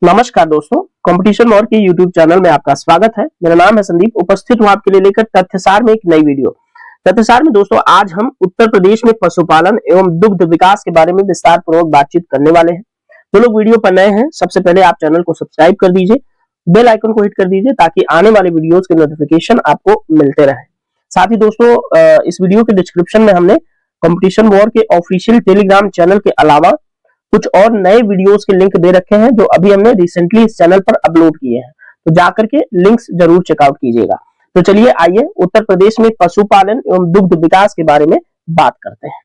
नमस्कार दोस्तों, competition war के यूट्यूब चैनल में आपका स्वागत है। मेरा नाम है संदीप, उपस्थित हूं आपके लिए लेकर तथ्यसार में एक नई वीडियो। तथ्यसार में दोस्तों आज हम उत्तर प्रदेश में पशुपालन एवं दुग्ध विकास के बारे में विस्तार पूर्वक बातचीत करने वाले हैं। जो लोग वीडियो पर नए हैं, सबसे पहले आप चैनल को सब्सक्राइब कर दीजिए, बेल आइकन को हिट कर दीजिए ताकि आने वाले वीडियोज के नोटिफिकेशन आपको मिलते रहे। साथ ही दोस्तों इस वीडियो के डिस्क्रिप्शन में हमने कंपटीशन वॉर के ऑफिशियल टेलीग्राम चैनल के अलावा कुछ और नए वीडियोस के लिंक दे रखे हैं जो अभी हमने रिसेंटली इस चैनल पर अपलोड किए हैं, तो जाकर के लिंक्स जरूर चेकआउट कीजिएगा। तो चलिए आइए उत्तर प्रदेश में पशुपालन एवं दुग्ध विकास के बारे में बात करते हैं।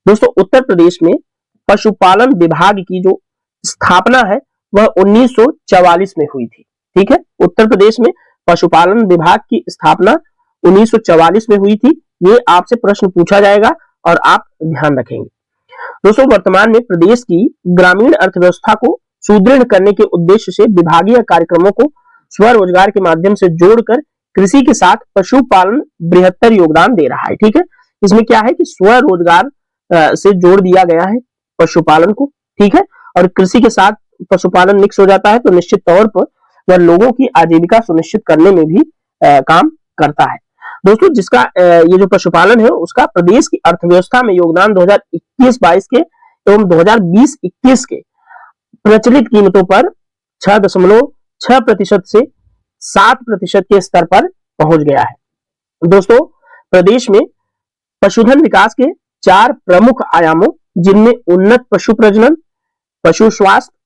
दोस्तों उत्तर प्रदेश में पशुपालन विभाग की जो स्थापना है वह 1944 में हुई थी। ठीक है, उत्तर प्रदेश में पशुपालन विभाग की स्थापना 1944 में हुई थी। ये आपसे प्रश्न पूछा जाएगा और आप ध्यान रखेंगे। दोस्तों वर्तमान में प्रदेश की ग्रामीण अर्थव्यवस्था को सुदृढ़ करने के उद्देश्य से विभागीय कार्यक्रमों को स्वरोजगार के माध्यम से जोड़कर कृषि के साथ पशुपालन बृहत्तर योगदान दे रहा है। ठीक है, इसमें क्या है कि स्वरोजगार से जोड़ दिया गया है पशुपालन को। ठीक है, और कृषि के साथ पशुपालन मिक्स हो जाता है तो निश्चित तौर पर वह लोगों की आजीविका सुनिश्चित करने में भी काम करता है। दोस्तों जिसका ये जो पशुपालन है उसका प्रदेश की अर्थव्यवस्था में योगदान 2021-22 के एवं 2020-21 के प्रचलित कीमतों पर 6.6% से 7% के स्तर पर पहुंच गया है। दोस्तों प्रदेश में पशुधन विकास के 4 प्रमुख आयामों जिनमें उन्नत पशु प्रजनन, पशु स्वास्थ्य,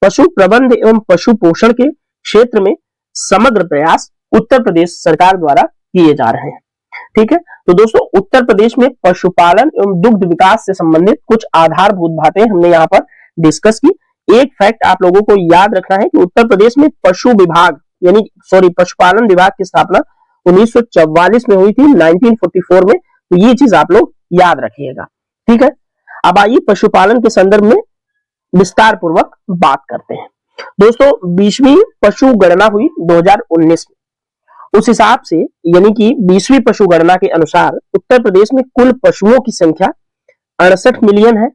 पशु प्रबंध एवं पशु पोषण के क्षेत्र में समग्र प्रयास उत्तर प्रदेश सरकार द्वारा किए जा रहे हैं। ठीक है, तो दोस्तों उत्तर प्रदेश में पशुपालन एवं दुग्ध विकास से संबंधित कुछ आधारभूत बातें हमने यहाँ पर डिस्कस की। एक फैक्ट आप लोगों को याद रखना है कि उत्तर प्रदेश में पशुपालन विभाग की स्थापना 1944 में हुई थी, 1944 में। तो ये चीज आप लोग याद रखिएगा। ठीक है, अब आइए पशुपालन के संदर्भ में विस्तार पूर्वक बात करते हैं। दोस्तों 20वीं पशु गणना हुई 2019 में। उस हिसाब से यानी कि 20वीं पशु गणना के अनुसार उत्तर प्रदेश में कुल पशुओं की संख्या 68 मिलियन है।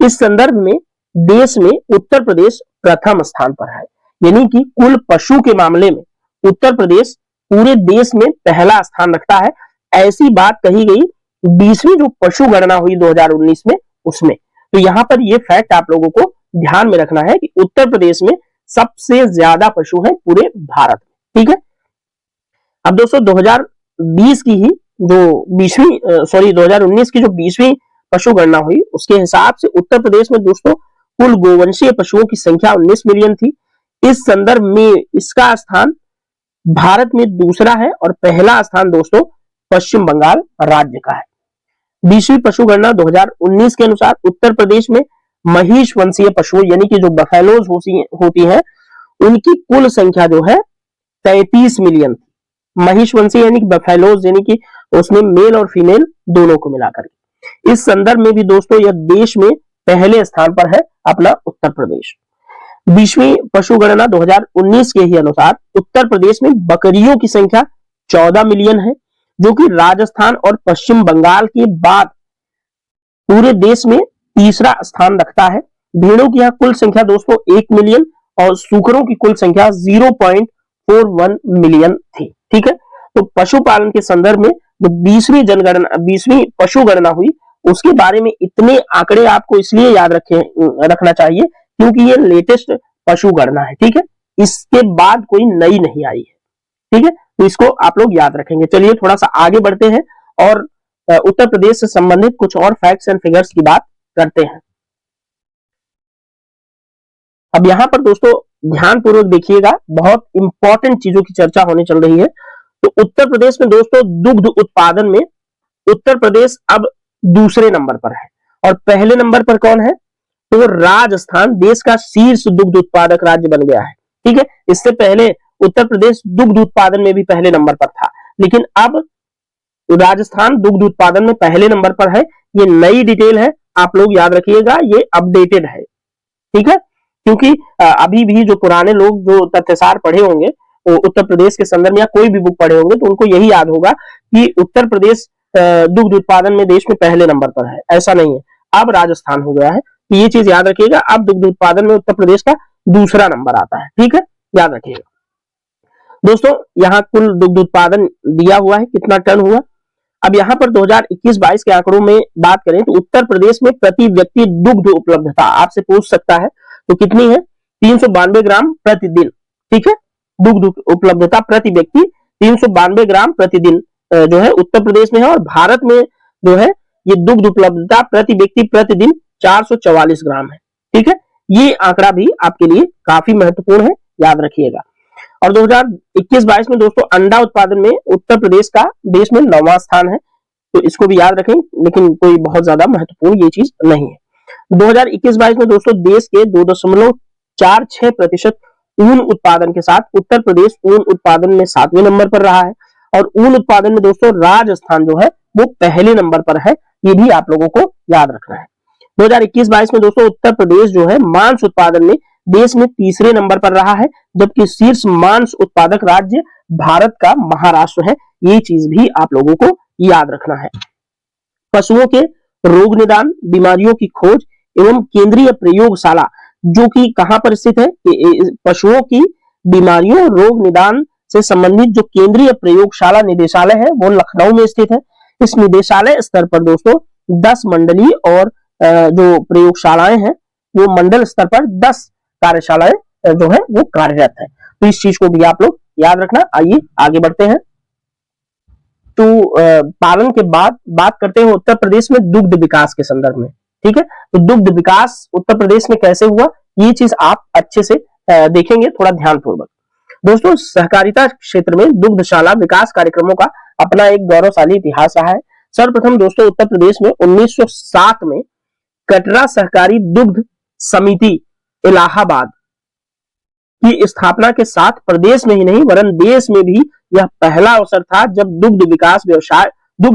इस संदर्भ में देश में उत्तर प्रदेश प्रथम स्थान पर है, यानी कि कुल पशु के मामले में उत्तर प्रदेश पूरे देश में पहला स्थान रखता है। ऐसी बात कही गई 20वीं जो पशु गणना हुई 2019 में उसमें। तो यहां पर यह फैक्ट आप लोगों को ध्यान में रखना है कि उत्तर प्रदेश में सबसे ज्यादा पशु है पूरे भारत में। ठीक है, अब दोस्तों 2019 की जो 20वीं पशु गणना हुई उसके हिसाब से उत्तर प्रदेश में दोस्तों कुल गोवंशीय पशुओं की संख्या 19 मिलियन थी। इस संदर्भ में इसका स्थान भारत में दूसरा है और पहला स्थान दोस्तों पश्चिम बंगाल राज्य का है। 20वीं पशु गणना 2019 के अनुसार उत्तर प्रदेश में महिष वंशीय पशु यानी कि जो बफेलोज होती हैं उनकी कुल संख्या जो है 33 मिलियन। महिष वंशीय यानी कि बफेलोज यानी कि उसमें मेल और फीमेल दोनों को मिलाकर। इस संदर्भ में भी दोस्तों यह देश में पहले स्थान पर है अपना उत्तर प्रदेश। 20वीं पशु गणना 2019 के ही अनुसार उत्तर प्रदेश में बकरियों की संख्या 14 मिलियन है, जो कि राजस्थान और पश्चिम बंगाल के बाद पूरे देश में तीसरा स्थान रखता है। भेड़ों की यहाँ कुल संख्या दोस्तों 1 मिलियन और सूकरों की कुल संख्या 0.41 मिलियन थी। ठीक है, तो पशुपालन के संदर्भ में जो 20वीं पशु गणना हुई उसके बारे में इतने आंकड़े आपको इसलिए याद रखना चाहिए क्योंकि ये लेटेस्ट पशु गणना है। ठीक है, इसके बाद कोई नई नहीं आई है। ठीक है, तो इसको आप लोग याद रखेंगे। चलिए थोड़ा सा आगे बढ़ते हैं और उत्तर प्रदेश से संबंधित कुछ और फैक्ट्स एंड फिगर्स की बात करते हैं। अब यहां पर दोस्तों ध्यान पूर्वक देखिएगा, बहुत इंपॉर्टेंट चीजों की चर्चा होने चल रही है। तो उत्तर प्रदेश में दोस्तों दुग्ध उत्पादन में उत्तर प्रदेश अब दूसरे नंबर पर है और पहले नंबर पर कौन है? तो राजस्थान देश का शीर्ष दुग्ध उत्पादक राज्य बन गया है। ठीक है, इससे पहले उत्तर प्रदेश दुग्ध उत्पादन में भी पहले नंबर पर था, लेकिन अब राजस्थान दुग्ध उत्पादन में पहले नंबर पर है। ये नई डिटेल है, आप लोग याद रखिएगा, ये अपडेटेड है। ठीक है, क्योंकि अभी भी जो पुराने लोग जो तथ्यसार पढ़े होंगे उत्तर प्रदेश के संदर्भ में या कोई भी बुक पढ़े होंगे तो उनको यही याद होगा कि उत्तर प्रदेश दुग्ध उत्पादन में देश में पहले नंबर पर है। ऐसा नहीं है, अब राजस्थान हो गया है। ये चीज याद रखिएगा। अब दुग्ध उत्पादन में उत्तर प्रदेश का दूसरा नंबर आता है, ठीक है, याद रखिएगा दोस्तों। यहाँ कुल दुग्ध उत्पादन दिया हुआ है, कितना टन हुआ। अब यहाँ पर 2021-22 के आंकड़ों में बात करें तो उत्तर प्रदेश में प्रति व्यक्ति दुग्ध उपलब्धता आपसे पूछ सकता है, तो कितनी है, 392 ग्राम प्रतिदिन, ठीक है। दुग्ध उपलब्धता प्रति व्यक्ति 392 ग्राम प्रतिदिन जो है उत्तर प्रदेश में है, और भारत में जो है ये दुग्ध उपलब्धता प्रति व्यक्ति प्रतिदिन 444 ग्राम है, ठीक है। ये आंकड़ा भी आपके लिए काफी महत्वपूर्ण है, याद रखिएगा। और 2021-22 में दोस्तों अंडा उत्पादन में उत्तर प्रदेश का देश में 9वां स्थान है, तो इसको भी याद रखें, लेकिन कोई बहुत ज्यादा महत्वपूर्ण ये चीज नहीं है। 2021-22 में दोस्तों देश के 2.46% ऊन उत्पादन के साथ उत्तर प्रदेश ऊन उत्पादन में 7वें नंबर पर रहा है, और ऊन उत्पादन में दोस्तों राजस्थान जो है वो पहले नंबर पर है, ये भी आप लोगों को याद रखना है। 2021-22 में दोस्तों उत्तर प्रदेश जो है मांस उत्पादन में देश में तीसरे नंबर पर रहा है, जबकि शीर्ष मांस उत्पादक राज्य भारत का महाराष्ट्र है, ये चीज भी आप लोगों को याद रखना है। पशुओं के रोग निदान, बीमारियों की खोज एवं केंद्रीय प्रयोगशाला जो कि कहां पर स्थित है, पशुओं की बीमारियों रोग निदान से संबंधित जो केंद्रीय प्रयोगशाला निदेशालय है वो लखनऊ में स्थित है। इस निदेशालय स्तर पर दोस्तों 10 मंडलीय और जो प्रयोगशालाएं हैं वो मंडल स्तर पर 10 कार्यशालाएं जो है वो कार्यरत है, तो इस चीज को भी आप लोग याद रखना। आइए आगे बढ़ते हैं। तो पालन के बाद बात करते हैं उत्तर प्रदेश में दुग्ध विकास के संदर्भ में, ठीक है। तो दुग्ध विकास उत्तर प्रदेश में कैसे हुआ ये चीज आप अच्छे से देखेंगे थोड़ा ध्यानपूर्वक। दोस्तों सहकारिता क्षेत्र में दुग्धशाला विकास कार्यक्रमों का अपना एक गौरवशाली इतिहास रहा है। सर्वप्रथम दोस्तों उत्तर प्रदेश में 1907 में कटरा सहकारी दुग्ध समिति इलाहाबाद की स्थापना के साथ प्रदेश में ही नहीं वरन देश में भी यह पहला अवसर था जब दुग्ध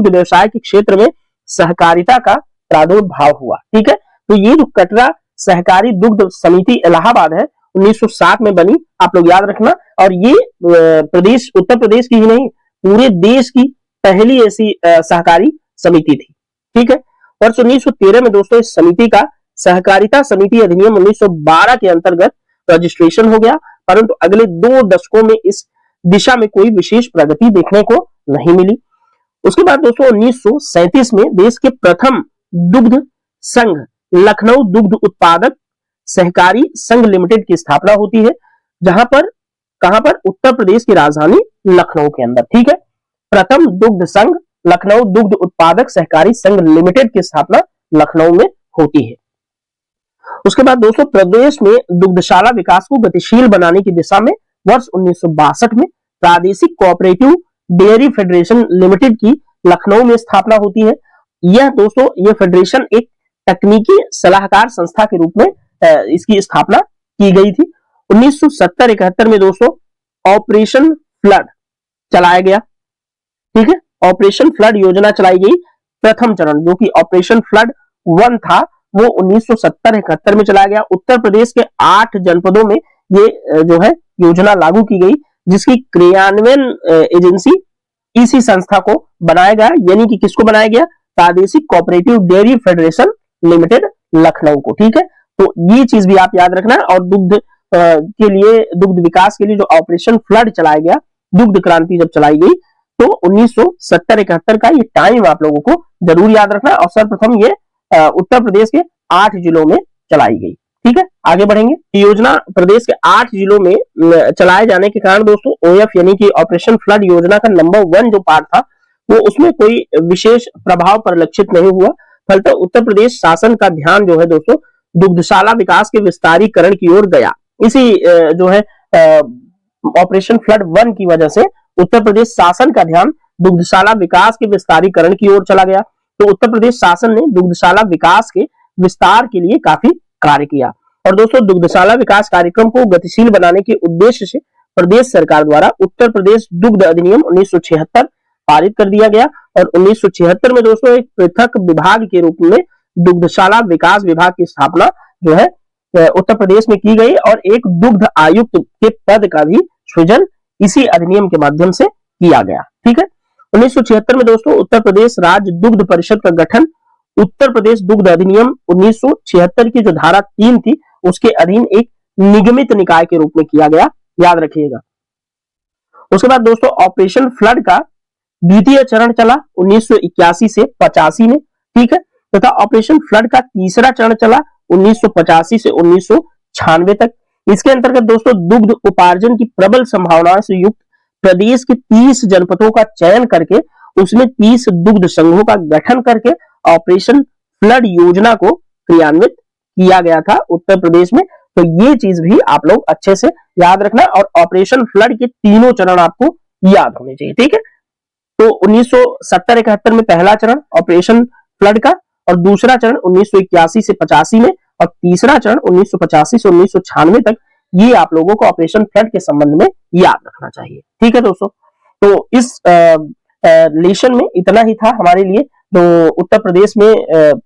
व्यवसाय के क्षेत्र में सहकारिता का प्रादुर्भाव हुआ, ठीक है। तो ये जो कटरा सहकारी दुग्ध समिति इलाहाबाद है 1907 में बनी, आप लोग याद रखना। और ये उत्तर प्रदेश की ही नहीं पूरे देश की पहली ऐसी सहकारी समिति थी, ठीक है। वर्ष 1913 में दोस्तों इस समिति का सहकारिता समिति अधिनियम 1912 के अंतर्गत रजिस्ट्रेशन हो गया, परंतु अगले 2 दशकों में इस दिशा में कोई विशेष प्रगति देखने को नहीं मिली। उसके बाद दोस्तों 1937 में देश के प्रथम दुग्ध संघ लखनऊ दुग्ध उत्पादक सहकारी संघ लिमिटेड की स्थापना होती है, जहां पर कहां पर उत्तर प्रदेश की राजधानी लखनऊ के अंदर, ठीक है। प्रथम दुग्ध संघ लखनऊ दुग्ध उत्पादक सहकारी संघ लिमिटेड की स्थापना लखनऊ में होती है। उसके बाद दोस्तों प्रदेश में दुग्धशाला विकास को गतिशील बनाने की दिशा में वर्ष 1962 में प्रादेशिक कोऑपरेटिव डेयरी फेडरेशन लिमिटेड की लखनऊ में स्थापना होती है। यह दोस्तों यह फेडरेशन एक तकनीकी सलाहकार संस्था के रूप में इसकी स्थापना की गई थी। 1970-71 में दोस्तों ऑपरेशन फ्लड चलाया गया, ठीक है। ऑपरेशन फ्लड योजना चलाई गई। प्रथम चरण जो कि ऑपरेशन फ्लड 1 था वो 1970-71 में चलाया गया। उत्तर प्रदेश के 8 जनपदों में ये जो है योजना लागू की गई, जिसकी क्रियान्वयन एजेंसी इसी संस्था को बनाया गया, यानी कि किसको बनाया गया, प्रादेशिक cooperative dairy federation limited Lucknow को, ठीक है। तो ये चीज भी आप याद रखना। और दुग्ध के लिए दुग्ध विकास के लिए जो ऑपरेशन फ्लड चलाया गया, दुग्ध क्रांति जब चलाई गई तो 1970-71 का ये टाइम आप लोगों को जरूर याद रखना। और सर्वप्रथम ये उत्तर प्रदेश के 8 जिलों में चलाई गई, ठीक है। आगे बढ़ेंगे। योजना प्रदेश के 8 जिलों में चलाए जाने के कारण दोस्तों ओएफ यानी कि ऑपरेशन फ्लड योजना का नंबर 1 जो पार्ट था वो उसमें कोई विशेष प्रभाव परिलक्षित नहीं हुआ। फलतः उत्तर प्रदेश शासन का ध्यान जो है दोस्तों दुग्धशाला विकास के विस्तारीकरण की ओर गया। इसी जो है ऑपरेशन फ्लड 1 की वजह से उत्तर प्रदेश शासन का ध्यान दुग्धशाला विकास के विस्तारीकरण की ओर चला गया। तो उत्तर प्रदेश शासन ने दुग्धशाला विकास के विस्तार के लिए काफी कार्य किया। और दोस्तों दुग्धशाला विकास कार्यक्रम को गतिशील बनाने के उद्देश्य से प्रदेश सरकार द्वारा उत्तर प्रदेश दुग्ध अधिनियम 1976 पारित कर दिया गया। और 1976 में दोस्तों एक पृथक विभाग के रूप में दुग्धशाला विकास विभाग की स्थापना जो है उत्तर प्रदेश में की गई, और एक दुग्ध आयुक्त के पद का भी सृजन इसी अधिनियम के माध्यम से किया गया, ठीक है। 1976 में दोस्तों उत्तर प्रदेश राज्य दुग्ध परिषद का गठन उत्तर प्रदेश दुग्ध अधिनियम 1976 की जो धारा 3 थी उसके अधीन एक निगमित निकाय के रूप में किया गया, याद रखिएगा। उसके बाद दोस्तों ऑपरेशन फ्लड का द्वितीय चरण चला 1981 से 85 में, ठीक है, तथा ऑपरेशन फ्लड का तीसरा चरण चला 1985 से 1996 तक। इसके अंतर्गत दोस्तों दुग्ध उपार्जन की प्रबल संभावनाओं से युक्त प्रदेश के 30 जनपदों का चयन करके उसमें 30 दुग्ध संघों का गठन करके ऑपरेशन फ्लड योजना को क्रियान्वित किया गया था उत्तर प्रदेश में। तो ये चीज भी आप लोग अच्छे से याद रखना और ऑपरेशन फ्लड के तीनों चरण आपको याद होने चाहिए, ठीक है। तो 1970-71 में पहला चरण ऑपरेशन फ्लड का और दूसरा चरण 1981 से 85 में और तीसरा चरण 1985 से 1996 तक, ये आप लोगों को ऑपरेशन फ्लड के संबंध में याद रखना चाहिए, ठीक है दोस्तों। तो इस लेशन में इतना ही था हमारे लिए। तो उत्तर प्रदेश में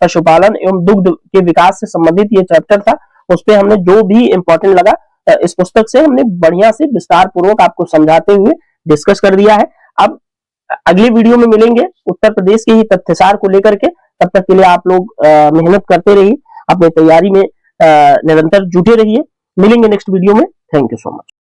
पशुपालन एवं दुग्ध के विकास से संबंधित ये चैप्टर था, उस पर हमने जो भी इंपॉर्टेंट लगा इस पुस्तक से हमने बढ़िया से विस्तार पूर्वक आपको समझाते हुए डिस्कस कर दिया है। अब अगले वीडियो में मिलेंगे उत्तर प्रदेश के ही तथ्यसार को लेकर के। तब तक के लिए आप लोग मेहनत करते रहिए, अपनी तैयारी में निरंतर जुटे रहिए। मिलेंगे नेक्स्ट वीडियो में। Thank you so much.